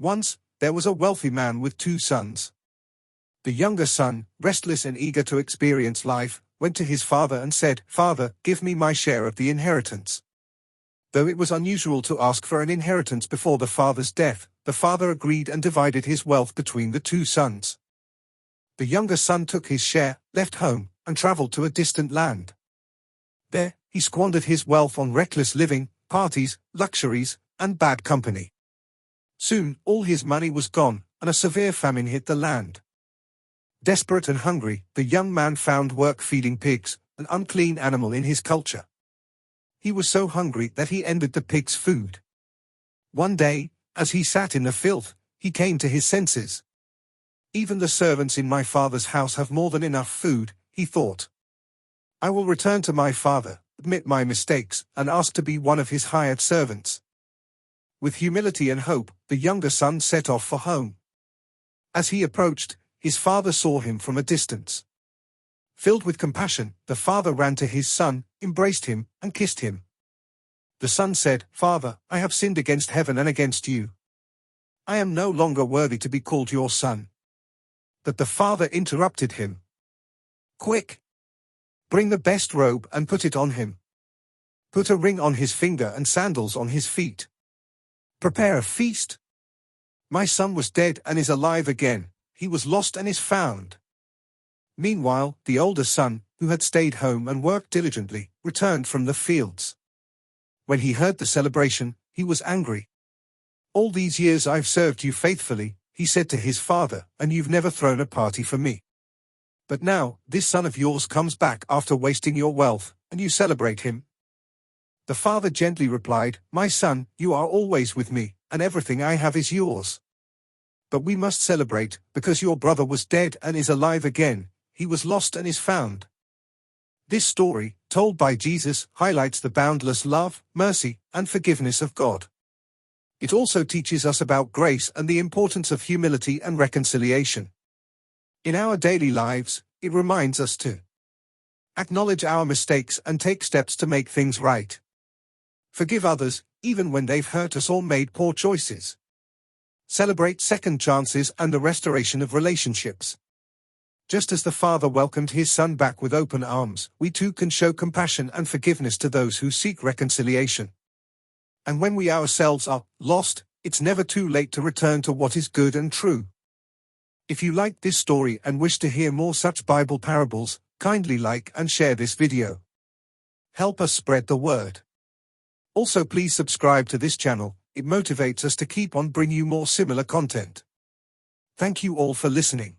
Once, there was a wealthy man with 2 sons. The younger son, restless and eager to experience life, went to his father and said, "Father, give me my share of the inheritance." Though it was unusual to ask for an inheritance before the father's death, the father agreed and divided his wealth between the 2 sons. The younger son took his share, left home, and traveled to a distant land. There, he squandered his wealth on reckless living, parties, luxuries, and bad company. Soon, all his money was gone, and a severe famine hit the land. Desperate and hungry, the young man found work feeding pigs, an unclean animal in his culture. He was so hungry that he envied the pigs' food. One day, as he sat in the filth, he came to his senses. "Even the servants in my father's house have more than enough food," he thought. "I will return to my father, admit my mistakes, and ask to be one of his hired servants." With humility and hope, the younger son set off for home. As he approached, his father saw him from a distance. Filled with compassion, the father ran to his son, embraced him, and kissed him. The son said, "Father, I have sinned against heaven and against you. I am no longer worthy to be called your son." But the father interrupted him. "Quick! Bring the best robe and put it on him. Put a ring on his finger and sandals on his feet. Prepare a feast. My son was dead and is alive again. He was lost and is found." Meanwhile, the older son, who had stayed home and worked diligently, returned from the fields. When he heard the celebration, he was angry. "All these years I've served you faithfully," he said to his father, "and you've never thrown a party for me. But now, this son of yours comes back after wasting your wealth, and you celebrate him." The father gently replied, "My son, you are always with me, and everything I have is yours. But we must celebrate, because your brother was dead and is alive again. He was lost and is found." This story, told by Jesus, highlights the boundless love, mercy, and forgiveness of God. It also teaches us about grace and the importance of humility and reconciliation. In our daily lives, it reminds us to acknowledge our mistakes and take steps to make things right. Forgive others, even when they've hurt us or made poor choices. Celebrate second chances and the restoration of relationships. Just as the father welcomed his son back with open arms, we too can show compassion and forgiveness to those who seek reconciliation. And when we ourselves are lost, it's never too late to return to what is good and true. If you liked this story and wish to hear more such Bible parables, kindly like and share this video. Help us spread the word. Also, please subscribe to this channel. It motivates us to keep on bringing you more similar content. Thank you all for listening.